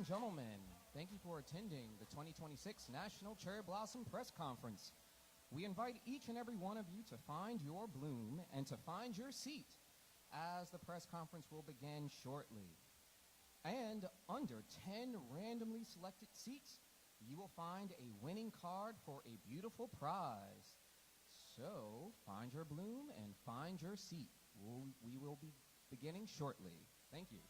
and gentlemen, thank you for attending the 2026 National Cherry Blossom Press Conference. We invite each and every one of you to find your bloom and to find your seat as the press conference will begin shortly. And under 10 randomly selected seats, you will find a winning card for a beautiful prize. So find your bloom and find your seat. We will be beginning shortly. Thank you.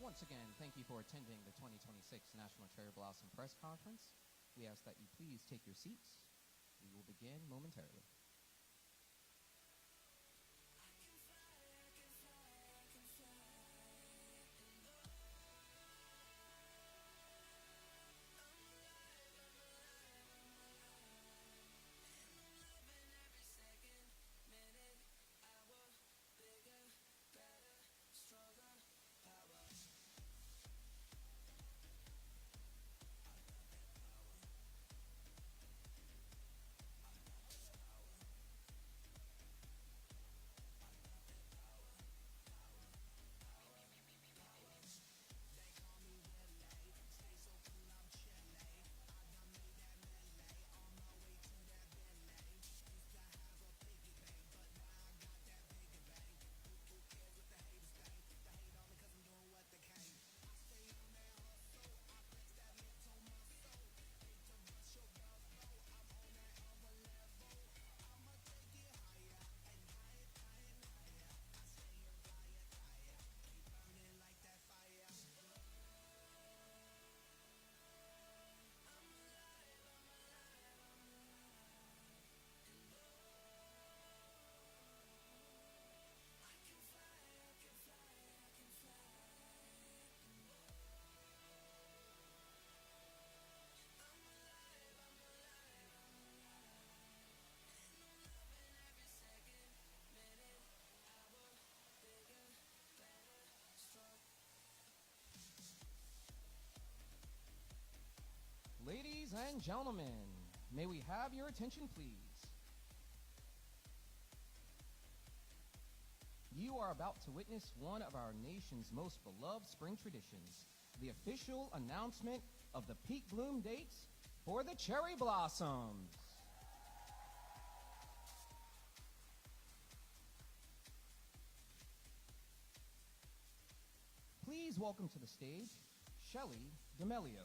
Once again, thank you for attending the 2026 National Cherry Blossom Press Conference. We ask that you please take your seats. We will begin momentarily. Ladies and gentlemen, may we have your attention, please? You are about to witness one of our nation's most beloved spring traditions, the official announcement of the peak bloom dates for the cherry blossoms. Please welcome to the stage, Shelley D'Amelio,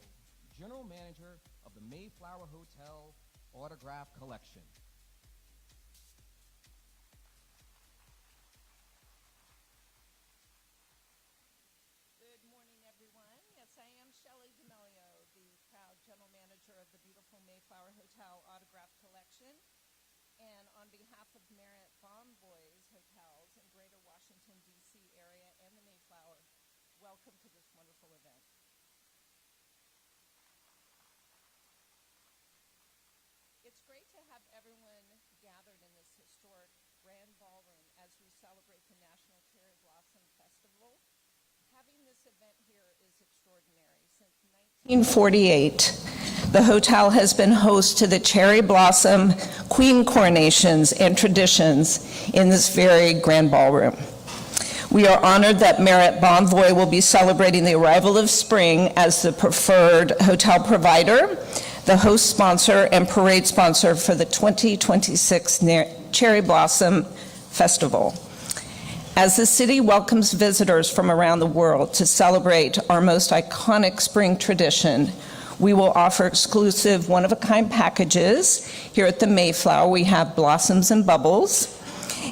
General Manager of the Mayflower Hotel Autograph Collection. Good morning, everyone. Yes, I am Shelley D'Amelio, the proud General Manager of the beautiful Mayflower Hotel Autograph Collection. And on behalf of Marriott Bonvoy's hotels in Greater Washington, D.C. area and the Mayflower, welcome to this wonderful event. It's great to have everyone gathered in this historic grand ballroom as we celebrate the National Cherry Blossom Festival. Having this event here is extraordinary. Since 1948, the hotel has been host to the cherry blossom queen coronations and traditions in this very grand ballroom. We are honored that Marriott Bonvoy will be celebrating the arrival of spring as the preferred hotel provider, the host sponsor and parade sponsor for the 2026 Cherry Blossom Festival. As the city welcomes visitors from around the world to celebrate our most iconic spring tradition, we will offer exclusive one-of-a-kind packages. Here at the Mayflower, we have Blossoms and Bubbles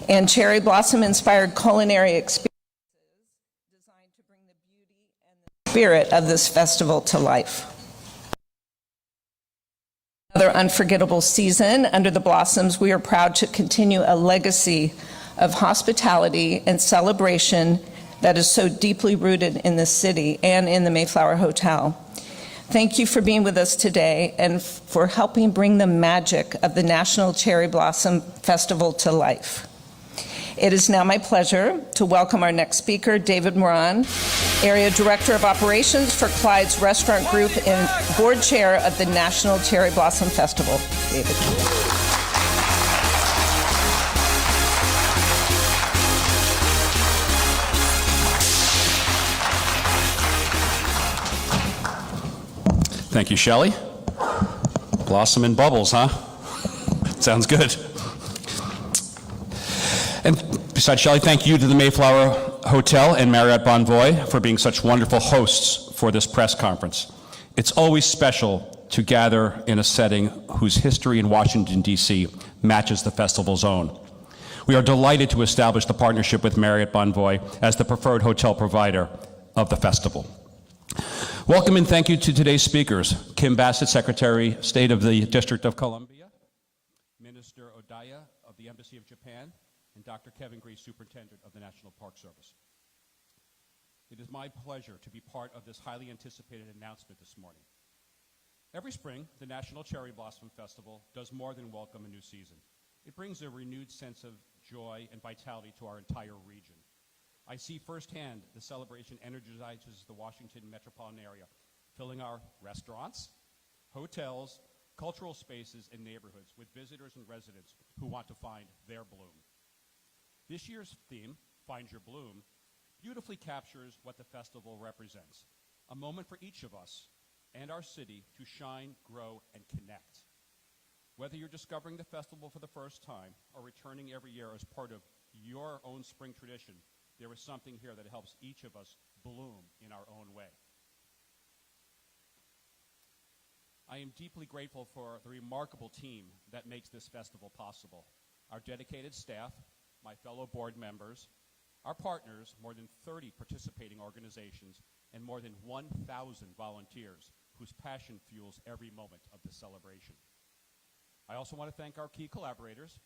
and cherry blossom-inspired culinary experiences designed to bring the beauty and the spirit of this festival to life. Another unforgettable season under the blossoms, we are proud to continue a legacy of hospitality and celebration that is so deeply rooted in the city and in the Mayflower Hotel. Thank you for being with us today and for helping bring the magic of the National Cherry Blossom Festival to life. It is now my pleasure to welcome our next speaker, David Moran, Area Director of Operations for Clyde's Restaurant Group and Board Chair of the National Cherry Blossom Festival. David. Thank you, Shelley. Blossom and bubbles, huh? Sounds good. And besides Shelley, thank you to the Mayflower Hotel and Marriott Bonvoy for being such wonderful hosts for this press conference. It's always special to gather in a setting whose history in Washington, D.C. matches the festival's own. We are delighted to establish the partnership with Marriott Bonvoy as the preferred hotel provider of the festival. Welcome and thank you to today's speakers, Kim Bassett, Secretary of State of the District of Columbia, Minister Odaya of the Embassy of Japan, and Dr. Kevin Grease, Superintendent of the National Park Service. It is my pleasure to be part of this highly anticipated announcement this morning. Every spring, the National Cherry Blossom Festival does more than welcome a new season. It brings a renewed sense of joy and vitality to our entire region. I see firsthand the celebration energizes the Washington metropolitan area, filling our restaurants, hotels, cultural spaces, and neighborhoods with visitors and residents who want to find their bloom. This year's theme, Find Your Bloom, beautifully captures what the festival represents, a moment for each of us and our city to shine, grow, and connect. Whether you're discovering the festival for the first time or returning every year as part of your own spring tradition, there is something here that helps each of us bloom in our own way. I am deeply grateful for the remarkable team that makes this festival possible. Our dedicated staff, my fellow board members, our partners, more than 30 participating organizations, and more than 1,000 volunteers whose passion fuels every moment of the celebration. I also want to thank our key collaborators,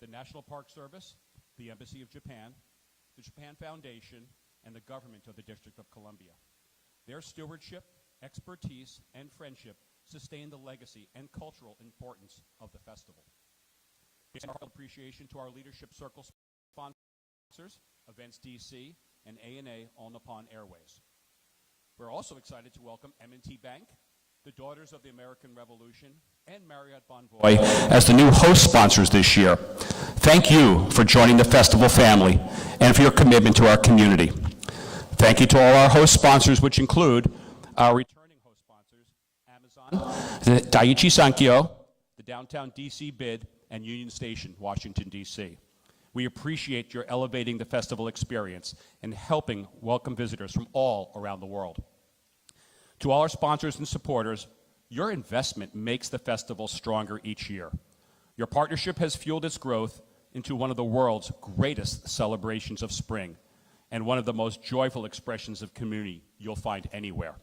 the National Park Service, the Embassy of Japan, the Japan Foundation, and the government of the District of Columbia. Their stewardship, expertise, and friendship sustain the legacy and cultural importance of the festival. We extend our appreciation to our Leadership Circle sponsors, Events DC, and A&A All Nippon Airways. We're also excited to welcome M&T Bank, the Daughters of the American Revolution, and Marriott Bonvoy as the new host sponsors this year. Thank you for joining the festival family and for your commitment to our community. Thank you to all our host sponsors, which include our returning host sponsors, Amazon, the Daiichi Sankyo, the Downtown DC Bid, and Union Station, Washington, D.C. We appreciate your elevating the festival experience and helping welcome visitors from all around the world. To all our sponsors and supporters, your investment makes the festival stronger each year. Your partnership has fueled its growth into one of the world's greatest celebrations of spring and one of the most joyful expressions of community you'll find anywhere.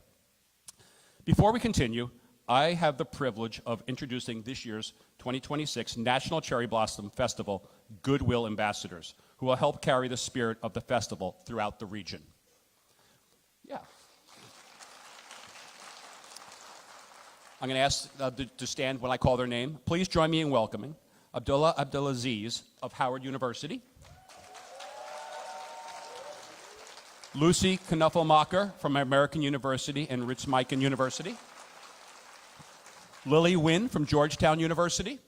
Before we continue, I have the privilege of introducing this year's 2026 National Cherry Blossom Festival Goodwill Ambassadors, who will help carry the spirit of the festival throughout the region. Yeah. I'm going to ask to stand when I call their name. Please join me in welcoming Abdullah Abdulaziz of Howard University, Lucy Knuffelmacher from American University and Ritsumeikan University, Lily Wynn from Georgetown University,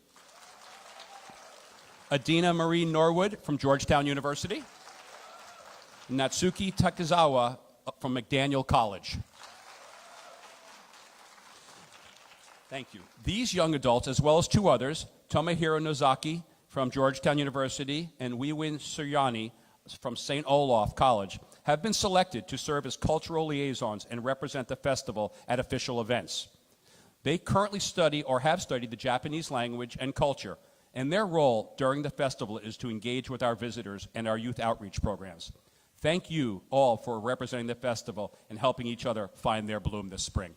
Adina Marie Norwood from Georgetown University, Natsuki Takizawa from McDaniel College. Thank you. These young adults, as well as two others, Tomohiro Nozaki from Georgetown University and Wiwin Suryani from St. Olaf College, have been selected to serve as cultural liaisons and represent the festival at official events. They currently study or have studied the Japanese language and culture, and their role during the festival is to engage with our visitors and our youth outreach programs. Thank you all for representing the festival and helping each other find their bloom this spring.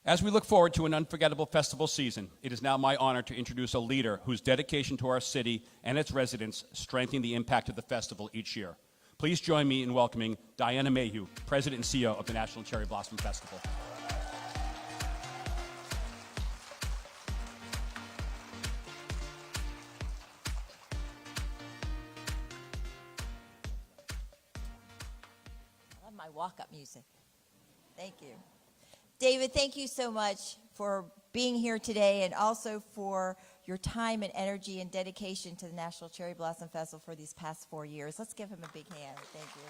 As we look forward to an unforgettable festival season, it is now my honor to introduce a leader whose dedication to our city and its residents strengthen the impact of the festival each year. Please join me in welcoming Diana Mayhew, President and CEO of the National Cherry Blossom Festival. I love my walk-up music. Thank you. David, thank you so much for being here today and also for your time and energy and dedication to the National Cherry Blossom Festival for these past 4 years. Let's give him a big hand. Thank you.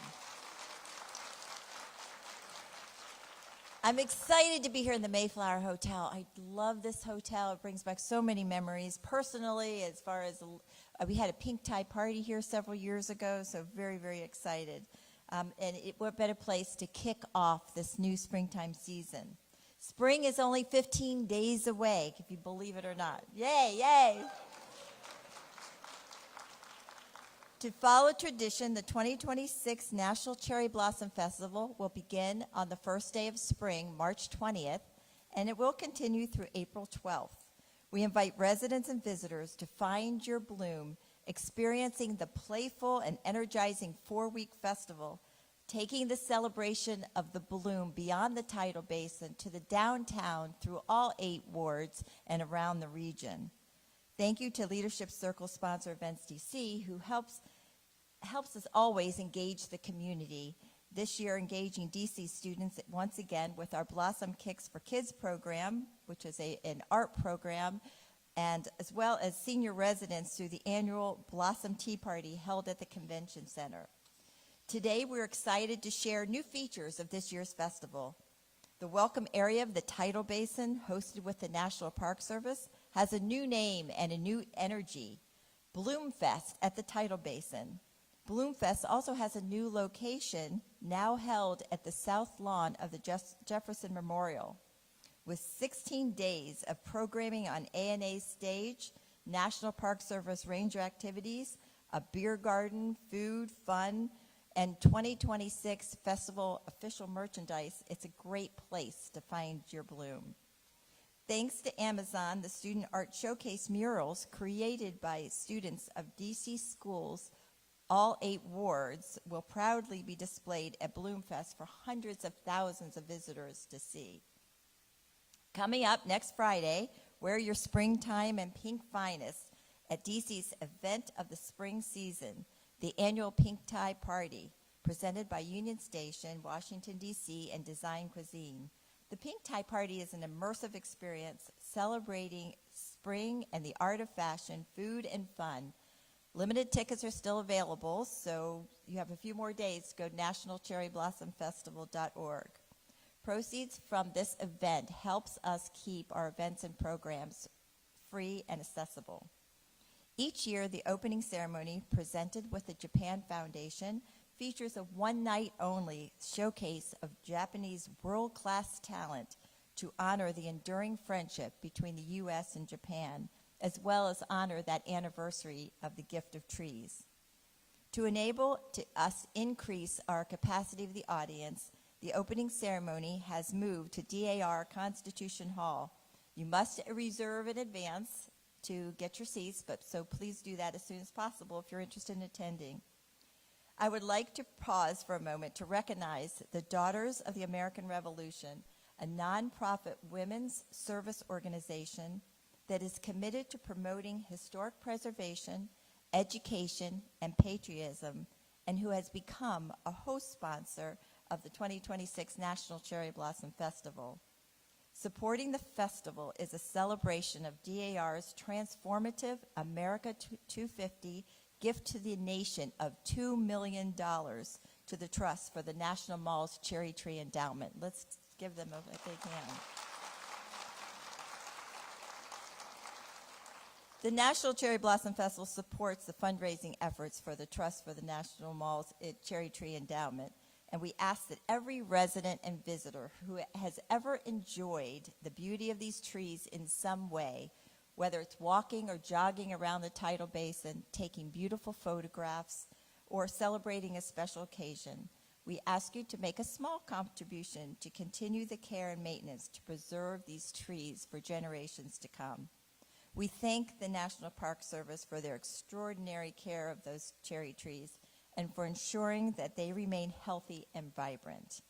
I'm excited to be here in the Mayflower Hotel. I love this hotel. It brings back so many memories. Personally, as far as we had a pink tie party here several years ago, so very, very excited. And what better place to kick off this new springtime season? Spring is only 15 days away, if you believe it or not. Yay, yay. To follow tradition, the 2026 National Cherry Blossom Festival will begin on the first day of spring, March 20th, and it will continue through April 12th. We invite residents and visitors to find your bloom, experiencing the playful and energizing 4-week festival, taking the celebration of the bloom beyond the Tidal Basin to the downtown through all 8 wards and around the region. Thank you to Leadership Circle sponsor Events DC, who helps us always engage the community. This year, engaging DC students once again with our Blossom Kicks for Kids program, which is an art program, and as well as senior residents through the annual Blossom Tea Party held at the Convention Center. Today, we're excited to share new features of this year's festival. The welcome area of the Tidal Basin, hosted with the National Park Service, has a new name and a new energy, Bloomfest at the Tidal Basin. Bloomfest also has a new location, now held at the south lawn of the Jefferson Memorial. With 16 days of programming on ANA's stage, National Park Service ranger activities, a beer garden, food, fun, and 2026 festival official merchandise, it's a great place to find your bloom. Thanks to Amazon, the Student Art Showcase murals created by students of DC schools, all 8 wards, will proudly be displayed at Bloomfest for hundreds of thousands of visitors to see. Coming up next Friday, wear your springtime and pink finest at DC's event of the spring season, the annual Pink Tie Party, presented by Union Station, Washington, D.C., and Design Cuisine. The Pink Tie Party is an immersive experience celebrating spring and the art of fashion, food, and fun. Limited tickets are still available, so you have a few more days to go to nationalcherryblossomfestival.org. Proceeds from this event helps us keep our events and programs free and accessible. Each year, the opening ceremony, presented with the Japan Foundation, features a one-night-only showcase of Japanese world-class talent to honor the enduring friendship between the U.S. and Japan, as well as honor that anniversary of the gift of trees. To enable us increase our capacity of the audience, the opening ceremony has moved to DAR Constitution Hall. You must reserve in advance to get your seats, so please do that as soon as possible if you're interested in attending. I would like to pause for a moment to recognize the Daughters of the American Revolution, a nonprofit women's service organization that is committed to promoting historic preservation, education, and patriotism, and who has become a host sponsor of the 2026 National Cherry Blossom Festival. Supporting the festival is a celebration of DAR's transformative America 250 gift to the nation of $2 million to the Trust for the National Mall's Cherry Tree Endowment. Let's give them a big hand. The National Cherry Blossom Festival supports the fundraising efforts for the Trust for the National Mall's Cherry Tree Endowment, and we ask that every resident and visitor who has ever enjoyed the beauty of these trees in some way, whether it's walking or jogging around the Tidal Basin, taking beautiful photographs, or celebrating a special occasion, we ask you to make a small contribution to continue the care and maintenance to preserve these trees for generations to come. We thank the National Park Service for their extraordinary care of those cherry trees and for ensuring that they remain healthy and vibrant.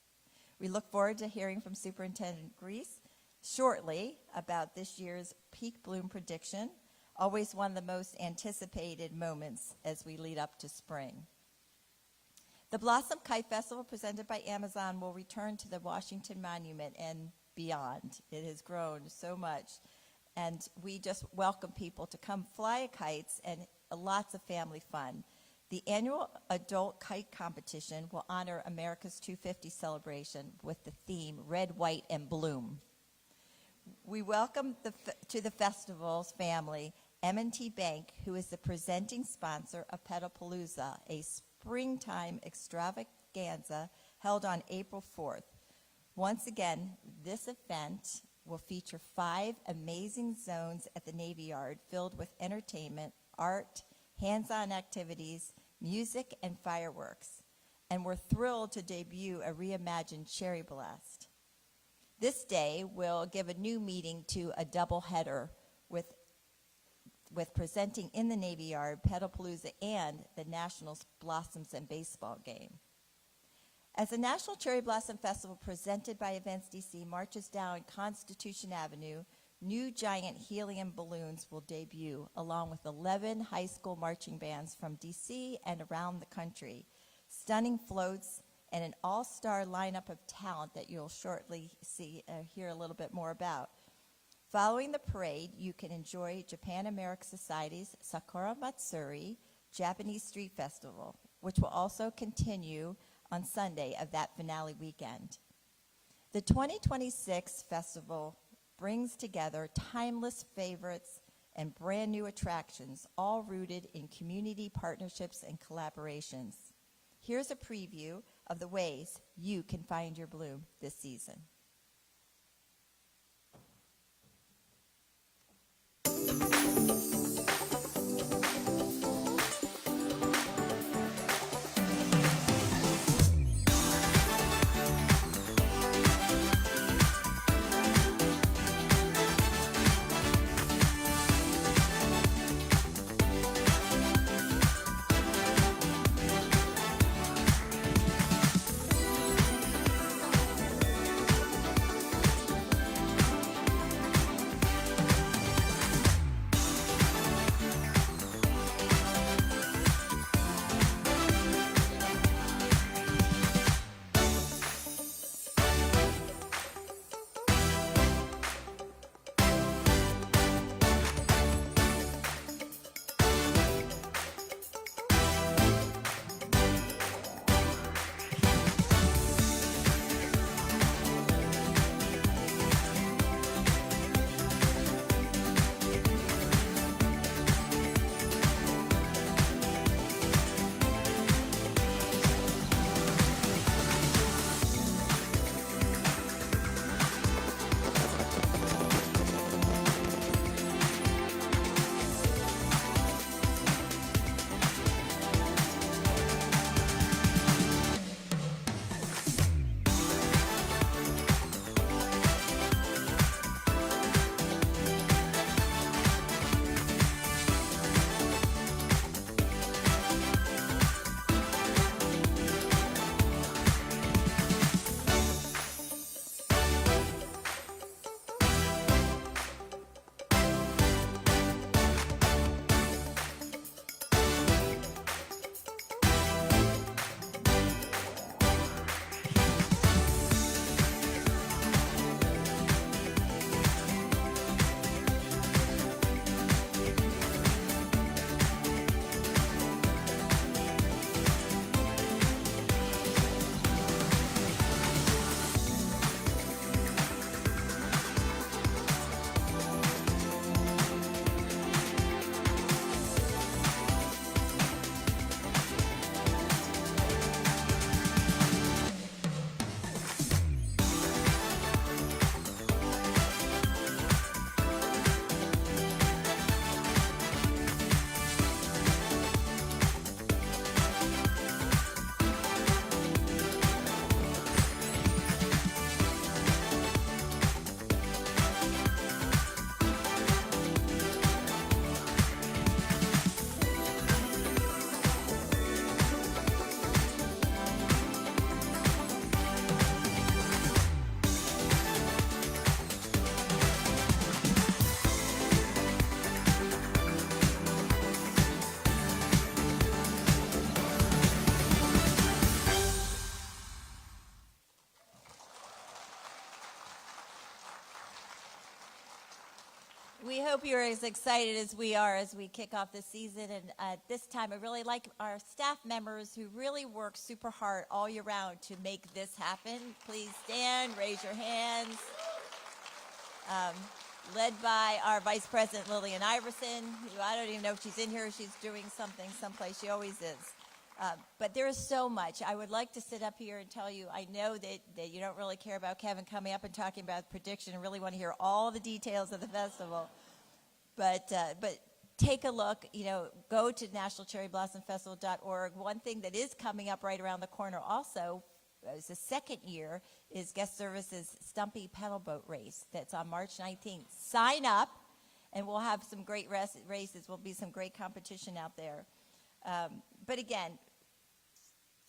We look forward to hearing from Superintendent Grease shortly about this year's peak bloom prediction, always one of the most anticipated moments as we lead up to spring. The Blossom Kite Festival, presented by Amazon, will return to the Washington Monument and beyond. It has grown so much, and we just welcome people to come fly kites and lots of family fun. The annual adult kite competition will honor America's 250 celebration with the theme Red, White, and Bloom. We welcome to the festival's family M&T Bank, who is the presenting sponsor of Pedalpalooza, a springtime extravaganza held on April 4th. Once again, this event will feature 5 amazing zones at the Navy Yard filled with entertainment, art, hands-on activities, music, and fireworks. And we're thrilled to debut a reimagined Cherry Blast. This day will give a new meaning to a doubleheader with presenting in the Navy Yard, Pedalpalooza, and the Nationals Blossoms and Baseball game. As the National Cherry Blossom Festival presented by Events DC marches down Constitution Avenue, new giant helium balloons will debut, along with 11 high school marching bands from DC and around the country, stunning floats, and an all-star lineup of talent that you'll shortly hear a little bit more about. Following the parade, you can enjoy Japan American Society's Sakura Matsuri Japanese Street Festival, which will also continue on Sunday of that finale weekend. The 2026 festival brings together timeless favorites and brand new attractions, all rooted in community partnerships and collaborations. Here's a preview of the ways you can find your bloom this season. We hope you're as excited as we are as we kick off the season. And at this time, I really like our staff members who really work super hard all year round to make this happen. Please stand, raise your hands. Led by our Vice President Lillian Iverson, who I don't even know if she's in here, she's doing something someplace, she always is. But there is so much. I would like to sit up here and tell you, I know that you don't really care about Kevin coming up and talking about prediction and really want to hear all the details of the festival. But take a look, go to nationalcherryblossomfestival.org. One thing that is coming up right around the corner also, it's the second year, is Guest Services Stumpy Pedal Boat Race. That's on March 19th. Sign up, and we'll have some great races. Will be some great competition out there. But again,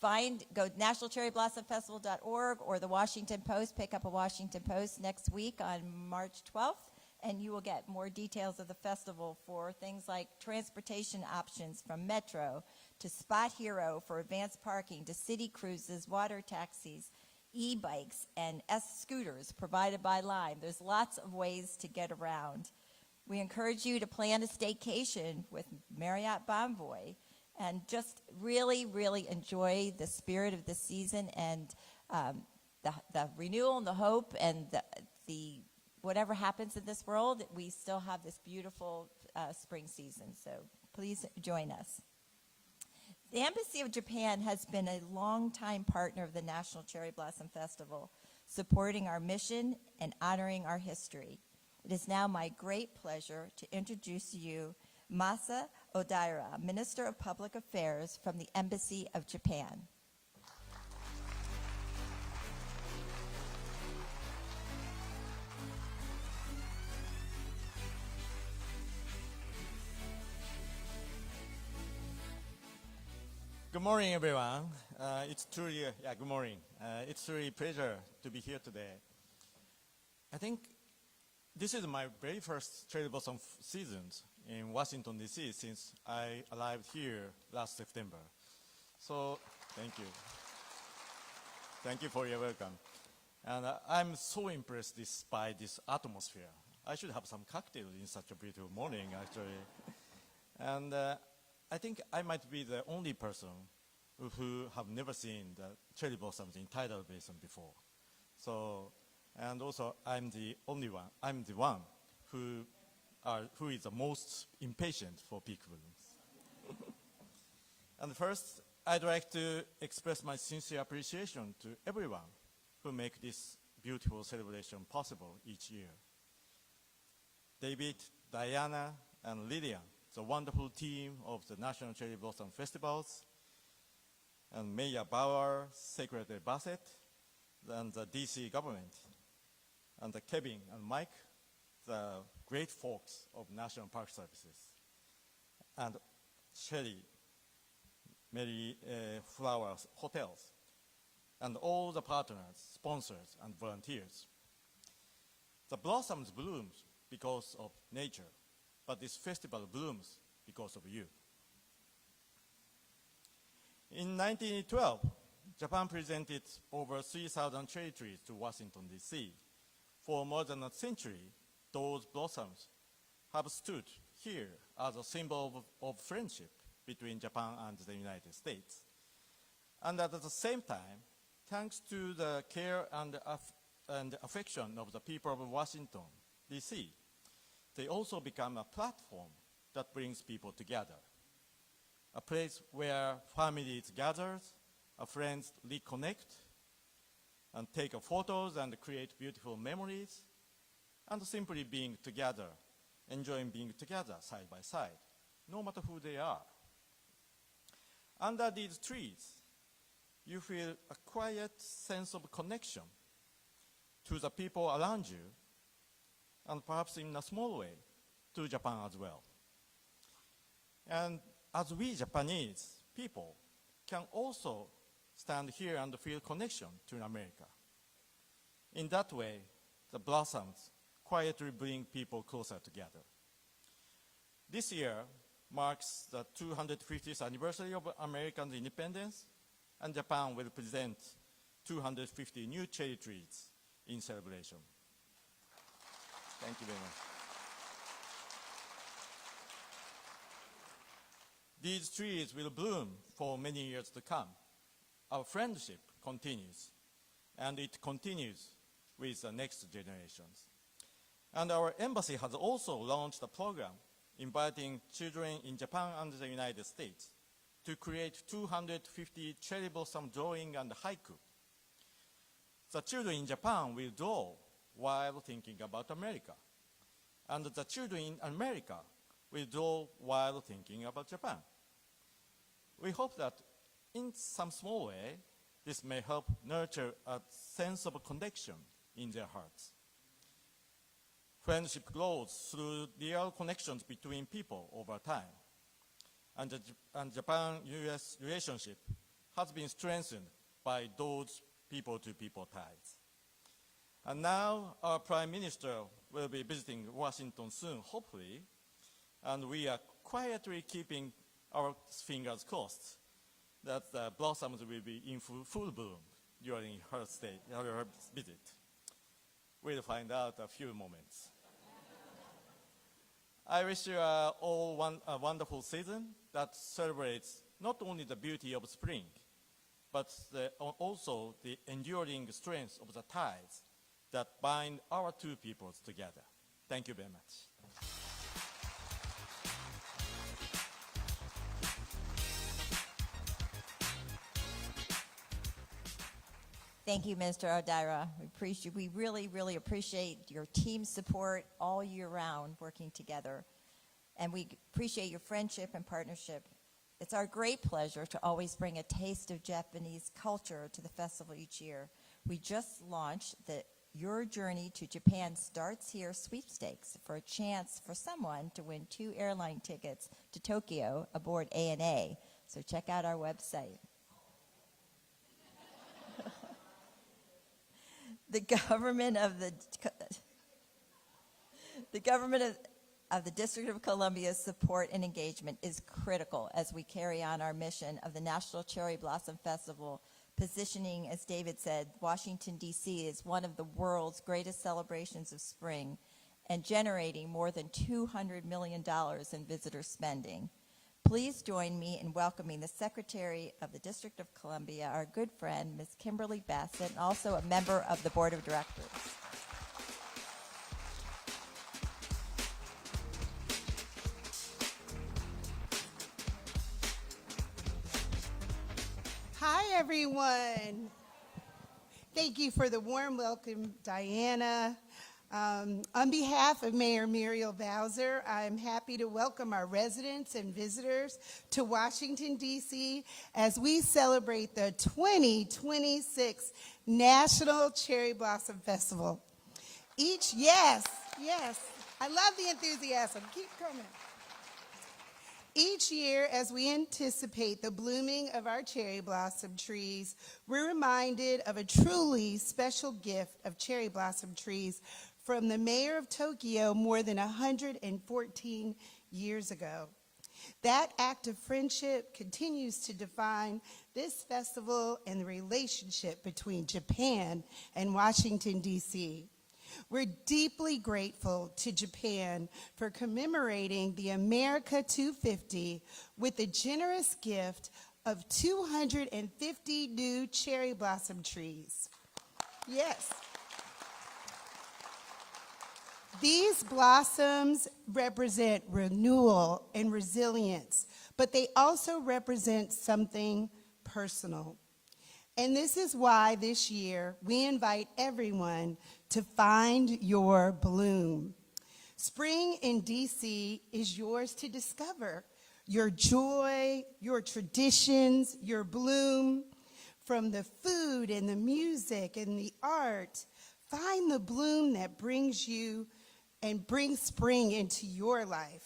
go to nationalcherryblossomfestival.org or the Washington Post. Pick up a Washington Post next week on March 12th, and you will get more details of the festival for things like transportation options from Metro to Spot Hero for advanced parking to city cruises, water taxis, e-bikes, and scooters provided by Lime. There's lots of ways to get around. We encourage you to plan a staycation with Marriott Bonvoy and just really, really enjoy the spirit of the season and the renewal and the hope and the whatever happens in this world, we still have this beautiful spring season. So please join us. The Embassy of Japan has been a longtime partner of the National Cherry Blossom Festival, supporting our mission and honoring our history. It is now my great pleasure to introduce you Masa Odaira, Minister of Public Affairs from the Embassy of Japan. Good morning, everyone. Good morning. It's really a pleasure to be here today. I think this is my very first cherry blossom season in Washington, D.C. since I arrived here last September. So, thank you. Thank you for your welcome. And I'm so impressed by this atmosphere. I should have some cocktails in such a beautiful morning, actually. And I think I might be the only person who have never seen the cherry blossoms in Tidal Basin before. So, and also I'm the one who is the most impatient for peak blooms. And first, I'd like to express my sincere appreciation to everyone who make this beautiful celebration possible each year. David, Diana, and Lillian, the wonderful team of the National Cherry Blossom Festivals, and Mayor Bauer, Secretary Bassett, and the DC government, and Kevin and Mike, the great folks of National Park Services, and Shelly, Mayflower Hotels, and all the partners, sponsors, and volunteers. The blossoms bloom because of nature, but this festival blooms because of you. In 1912, Japan presented over 3,000 cherry trees to Washington, D.C. For more than a century, those blossoms have stood here as a symbol of friendship between Japan and the United States. And at the same time, thanks to the care and affection of the people of Washington, D.C., they also become a platform that brings people together, a place where families gather, friends reconnect, and take photos and create beautiful memories, and simply being together, enjoying being together side by side, no matter who they are. Under these trees, you feel a quiet sense of connection to the people around you, and perhaps in a small way, to Japan as well. And as we Japanese people can also stand here and feel connection to America. In that way, the blossoms quietly bring people closer together. This year marks the 250th anniversary of American independence, and Japan will present 250 new cherry trees in celebration. Thank you very much. These trees will bloom for many years to come. Our friendship continues, and it continues with the next generations. And our embassy has also launched a program inviting children in Japan and the United States to create 250 cherry blossom drawing and haiku. The children in Japan will draw while thinking about America. And the children in America withdraw while thinking about Japan. We hope that in some small way, this may help nurture a sense of connection in their hearts. Friendship grows through real connections between people over time. And the Japan-US relationship has been strengthened by those people-to-people ties. And now our Prime Minister will be visiting Washington soon, hopefully, and we are quietly keeping our fingers crossed that the blossoms will be in full bloom during her visit. We'll find out a few moments. I wish you all a wonderful season that celebrates not only the beauty of spring, but also the enduring strength of the ties that bind our two peoples together. Thank you very much. Thank you, Mr. Odaira. We really appreciate your team support all year round working together. And we appreciate your friendship and partnership. It's our great pleasure to always bring a taste of Japanese culture to the festival each year. We just launched the Your Journey to Japan Starts Here sweepstakes for a chance for someone to win 2 airline tickets to Tokyo aboard ANA. So check out our website. The government of the District of Columbia's support and engagement is critical as we carry on our mission of the National Cherry Blossom Festival, positioning, as David said, Washington, D.C. as one of the world's greatest celebrations of spring and generating more than $200 million in visitor spending. Please join me in welcoming the Secretary of the District of Columbia, our good friend, Ms. Kimberly Bassett, and also a member of the Board of Directors. Hi, everyone. Thank you for the warm welcome, Diana. On behalf of Mayor Muriel Bowser, I'm happy to welcome our residents and visitors to Washington, D.C. as we celebrate the 2026 National Cherry Blossom Festival. Yes, I love the enthusiasm. Keep coming. Each year, as we anticipate the blooming of our cherry blossom trees, we're reminded of a truly special gift of cherry blossom trees from the mayor of Tokyo more than 114 years ago. That act of friendship continues to define this festival and the relationship between Japan and Washington, D.C. We're deeply grateful to Japan for commemorating the America 250 with a generous gift of 250 new cherry blossom trees. Yes. These blossoms represent renewal and resilience, but they also represent something personal. And this is why this year we invite everyone to find your bloom. Spring in DC is yours to discover. Your joy, your traditions, your bloom, from the food and the music and the art, find the bloom that brings you and brings spring into your life.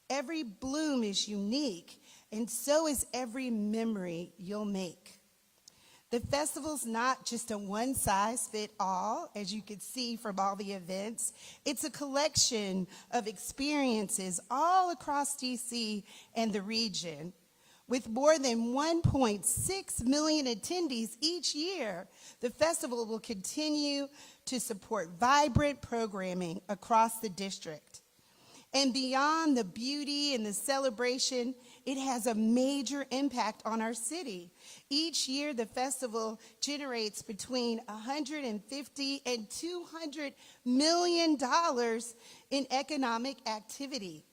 Every bloom is unique, and so is every memory you'll make. The festival's not just a one-size-fits-all, as you could see from all the events. It's a collection of experiences all across DC and the region. With more than 1.6 million attendees each year, the festival will continue to support vibrant programming across the district. And beyond the beauty and the celebration, it has a major impact on our city. Each year, the festival generates between $150 and $200 million in economic activity.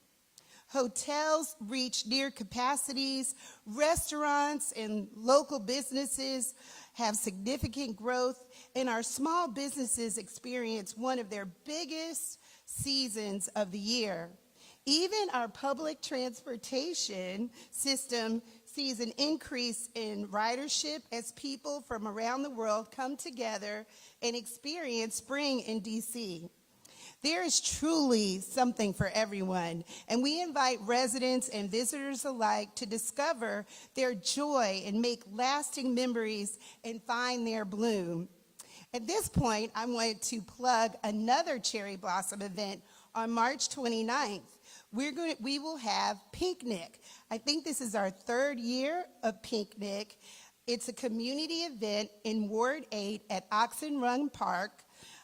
Hotels reach near capacities, restaurants and local businesses have significant growth, and our small businesses experience one of their biggest seasons of the year. Even our public transportation system sees an increase in ridership as people from around the world come together and experience spring in DC. There is truly something for everyone, and we invite residents and visitors alike to discover their joy and make lasting memories and find their bloom. At this point, I want to plug another cherry blossom event on March 29th. We will have Picnic. I think this is our third year of Picnic. It's a community event in Ward 8 at Oxen Run Park.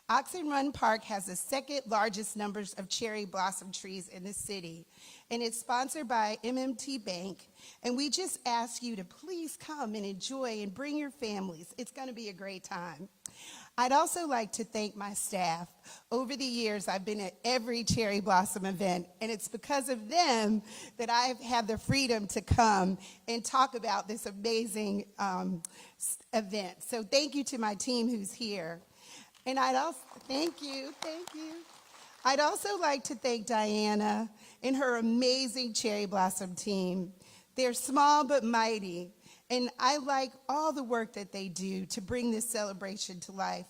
Oxen Run Park has the second largest numbers of cherry blossom trees in the city, and it's sponsored by MMT Bank. And we just ask you to please come and enjoy and bring your families. It's going to be a great time. I'd also like to thank my staff. Over the years, I've been at every cherry blossom event, and it's because of them that I've had the freedom to come and talk about this amazing event. So thank you to my team who's here. And thank you. I'd also like to thank Diana and her amazing cherry blossom team. They're small but mighty, and I like all the work that they do to bring this celebration to life.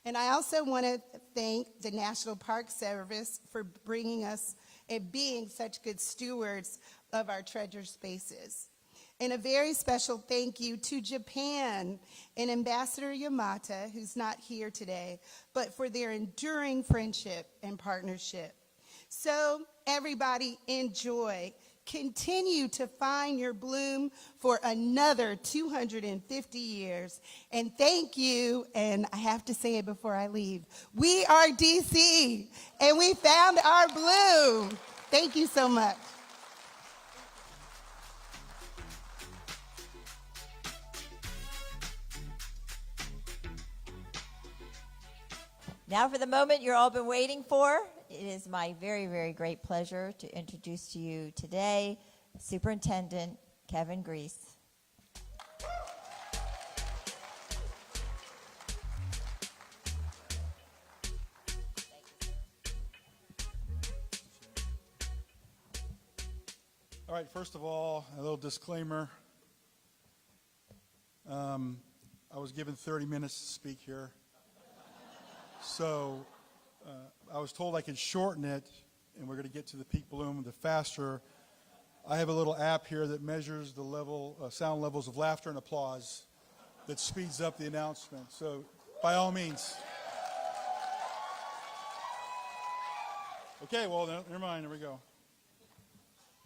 And I also want to thank the National Park Service for bringing us and being such good stewards of our treasure spaces. And a very special thank you to Japan and Ambassador Yamata, who's not here today, but for their enduring friendship and partnership. So everybody enjoy. Continue to find your bloom for another 250 years. And thank you, and I have to say it before I leave, we are DC, and we found our bloom. Thank you so much. Now for the moment you're all been waiting for. It is my very, very great pleasure to introduce to you today Superintendent Kevin Grease. All right, first of all, a little disclaimer. I was given 30 minutes to speak here. So I was told I could shorten it, and we're going to get to the peak bloom the faster. I have a little app here that measures the level, sound levels of laughter and applause that speeds up the announcement. So by all means. Okay, well, never mind. There we go.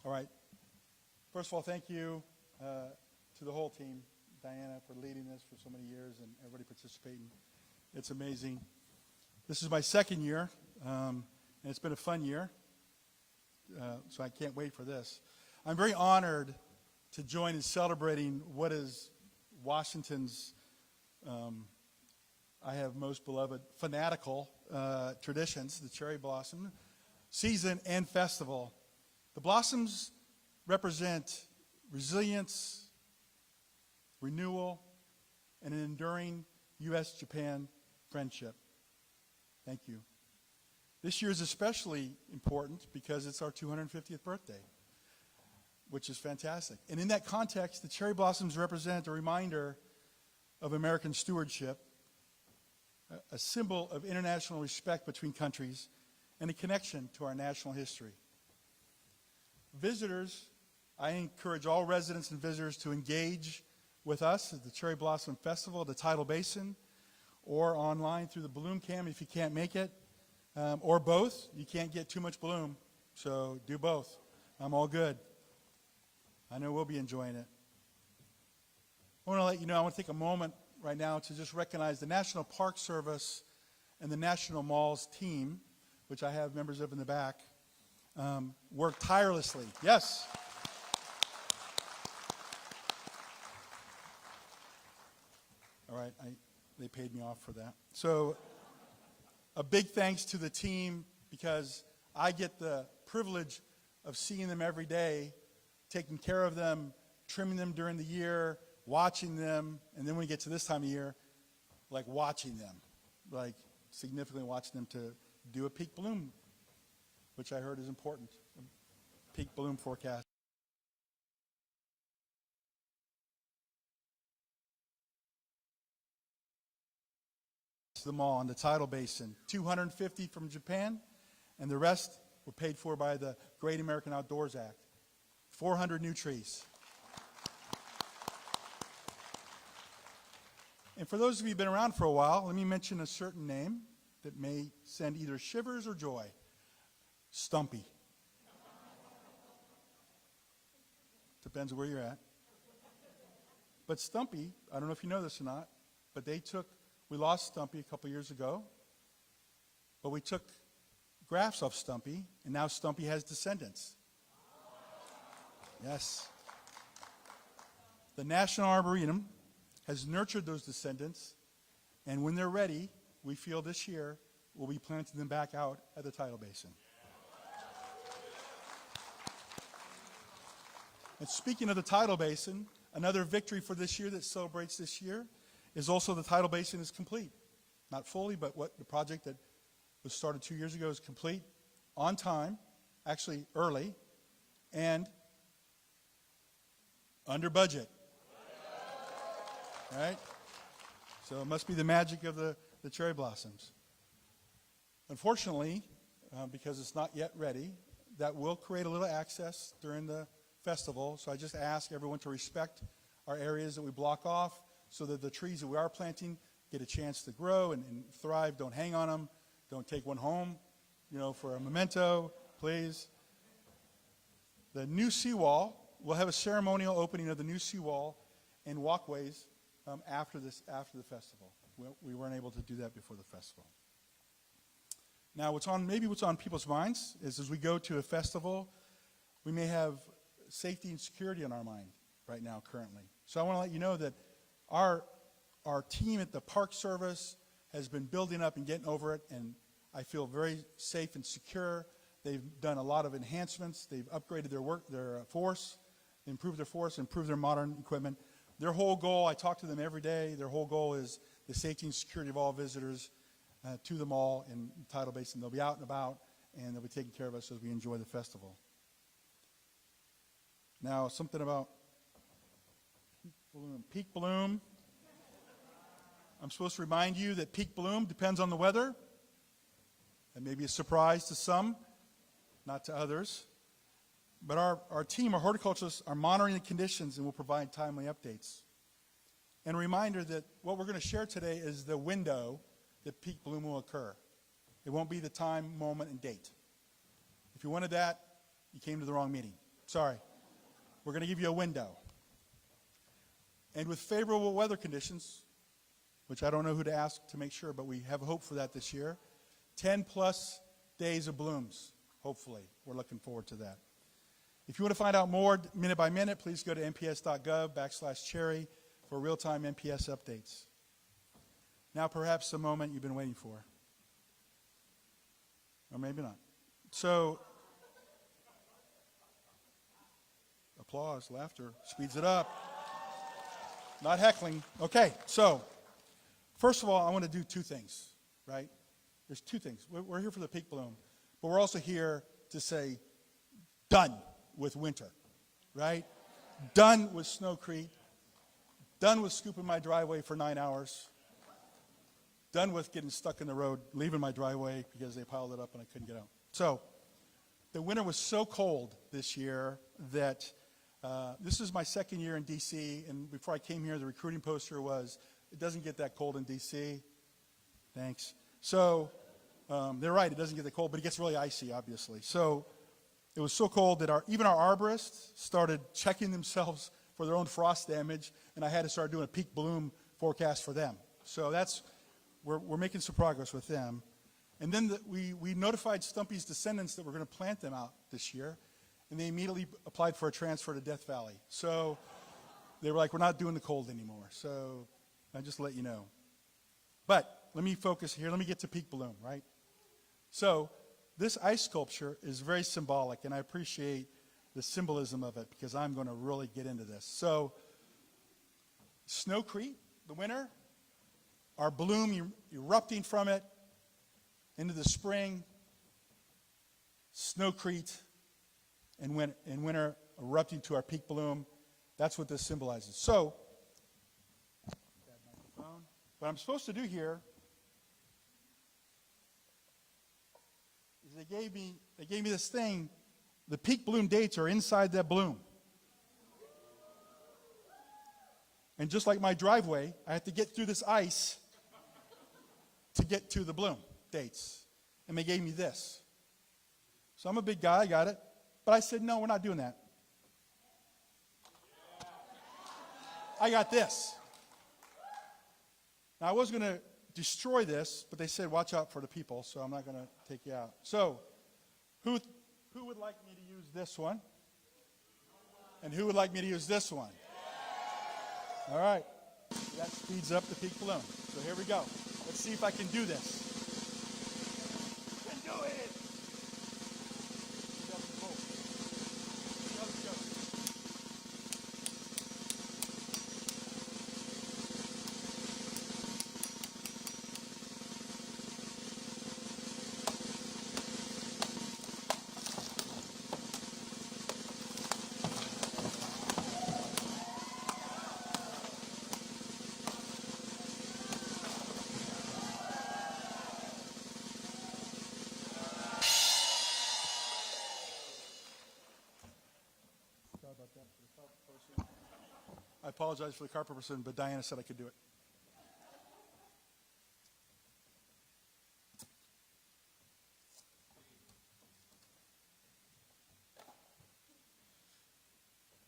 All right. First of all, thank you to the whole team, Diana, for leading this for so many years and everybody participating. It's amazing. This is my second year, and it's been a fun year, so I can't wait for this. I'm very honored to join in celebrating what is Washington's, I have most beloved, fanatical traditions, the cherry blossom season and festival. The blossoms represent resilience, renewal, and an enduring U.S.-Japan friendship. Thank you. This year is especially important because it's our 250th birthday, which is fantastic. And in that context, the cherry blossoms represent a reminder of American stewardship, a symbol of international respect between countries, and a connection to our national history. Visitors, I encourage all residents and visitors to engage with us at the Cherry Blossom Festival at the Tidal Basin, or online through the Bloom Cam if you can't make it, or both. You can't get too much bloom, so do both. I'm all good. I know we'll be enjoying it. I want to let you know, I want to take a moment right now to just recognize the National Park Service and the National Malls team, which I have members of in the back, work tirelessly. Yes. All right, they paid me off for that. So a big thanks to the team, because I get the privilege of seeing them every day, taking care of them, trimming them during the year, watching them, and then when we get to this time of year, like watching them, like significantly watching them to do a peak bloom, which I heard is important. peak bloom forecast. Them all on the Tidal Basin. 250 from Japan, and the rest were paid for by the Great American Outdoors Act. 400 new trees. And for those of you who've been around for a while, let me mention a certain name that may send either shivers or joy. Stumpy. Depends where you're at. But Stumpy, I don't know if you know this or not, but we lost Stumpy a couple years ago, but we took grafts off Stumpy, and now Stumpy has descendants. Yes. The National Arboretum has nurtured those descendants, and when they're ready, we feel this year, we'll be planting them back out at the Tidal Basin. And speaking of the Tidal Basin, another victory for this year that celebrates this year is also the Tidal Basin is complete. Not fully, but the project that was started 2 years ago is complete, on time, actually early, and under budget. Right? So it must be the magic of the cherry blossoms. Unfortunately, because it's not yet ready, that will create a little access during the festival. So I just ask everyone to respect our areas that we block off so that the trees that we are planting get a chance to grow and thrive. Don't hang on them. Don't take one home, for a memento, please. The new seawall, we'll have a ceremonial opening of the new seawall and walkways after the festival. We weren't able to do that before the festival. Now, what's on people's minds is as we go to a festival, we may have safety and security on our mind right now currently. So I want to let you know that our team at the Park Service has been building up and getting over it, and I feel very safe and secure. They've done a lot of enhancements. They've upgraded their force, improved their force, improved their modern equipment. Their whole goal, I talk to them every day, their whole goal is the safety and security of all visitors to the mall in Tidal Basin. They'll be out and about, and they'll be taking care of us as we enjoy the festival. Now, something about peak bloom. I'm supposed to remind you that peak bloom depends on the weather. That may be a surprise to some, not to others. But our team, our horticulturists, are monitoring the conditions and will provide timely updates. And a reminder that what we're going to share today is the window that peak bloom will occur. It won't be the time, moment, and date. If you wanted that, you came to the wrong meeting. Sorry. We're going to give you a window. And with favorable weather conditions, which I don't know who to ask to make sure, but we have hope for that this year, 10 plus days of blooms, hopefully. We're looking forward to that. If you want to find out more minute by minute, please go to nps.gov/cherry for real-time NPS updates. Now perhaps the moment you've been waiting for. Or maybe not. So, applause, laughter, speeds it up. Not heckling. Okay, so, first of all, I want to do two things, right? There's two things. We're here for the peak bloom, but we're also here to say, done with winter, right? Done with snowcrete. Done with scooping my driveway for 9 hours. Done with getting stuck in the road, leaving my driveway because they piled it up and I couldn't get out. So, the winter was so cold this year that this is my second year in D.C., and before I came here, the recruiting poster was, it doesn't get that cold in D.C. Thanks. So, they're right, it doesn't get that cold, but it gets really icy, obviously. So, it was so cold that even our arborists started checking themselves for their own frost damage, and I had to start doing a peak bloom forecast for them. So we're making some progress with them. And then we notified Stumpy's descendants that we're going to plant them out this year, and they immediately applied for a transfer to Death Valley. So they were like, we're not doing the cold anymore. So I just let you know. But let me focus here. Let me get to peak bloom, right? So this ice sculpture is very symbolic, and I appreciate the symbolism of it because I'm going to really get into this. So snowcrete, the winter, our bloom erupting from it into the spring, snowcrete in winter, erupting to our peak bloom. That's what this symbolizes. So, what I'm supposed to do here is they gave me this thing. The peak bloom dates are inside that bloom. And just like my driveway, I have to get through this ice to get to the bloom dates. And they gave me this. So I'm a big guy, I got it. But I said, no, we're not doing that. I got this. Now, I was going to destroy this, but they said, watch out for the people, so I'm not going to take you out. So, who would like me to use this one? And who would like me to use this one? All right. That speeds up the peak bloom. So here we go. Let's see if I can do this. You can do it! I apologize for the carpet person, but Diana said I could do it.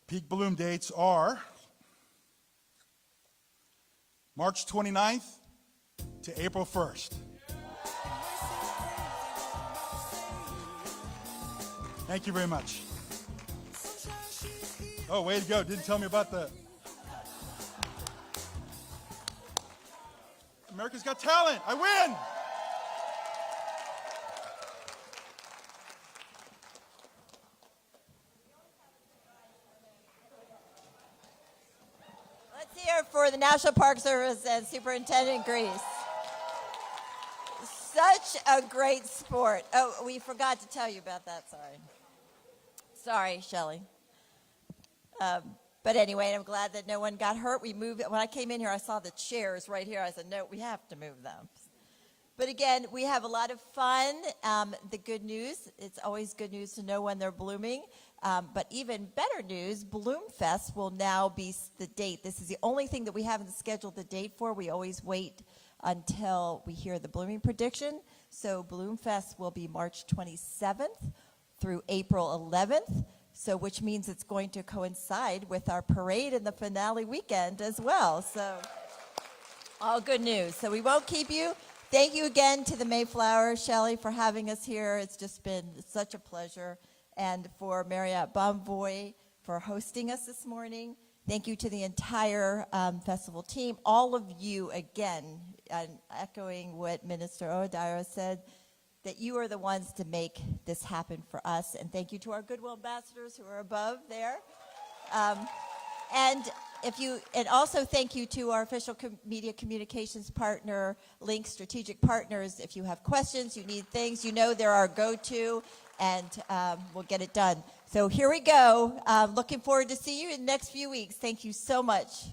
Peak bloom dates are March 29th to April 1st. Thank you very much. Oh, way to go. Didn't tell me about the America's Got Talent. I win. Let's hear for the National Park Service and Superintendent Grease. Such a great sport. Oh, we forgot to tell you about that. Sorry, Shelley. But anyway, I'm glad that no one got hurt. We moved. When I came in here, I saw the chairs right here. I said, no, we have to move them. But again, we have a lot of fun. The good news, it's always good news to know when they're blooming. But even better news, Bloomfest will now be the date. This is the only thing that we haven't scheduled the date for. We always wait until we hear the blooming prediction. So Bloomfest will be March 27th through April 11th. So which means it's going to coincide with our parade and the finale weekend as well. So all good news. So we won't keep you. Thank you again to the Mayflower, Shelley, for having us here. It's just been such a pleasure. And for Marriott Bonvoy for hosting us this morning. Thank you to the entire festival team. All of you, again, echoing what Minister Odaira said, that you are the ones to make this happen for us. And thank you to our Goodwill ambassadors who are above there. And also thank you to our official media communications partner, Link Strategic Partners. If you have questions, you need things, you know they're our go-to, and we'll get it done. So here we go. Looking forward to see you in the next few weeks. Thank you so much.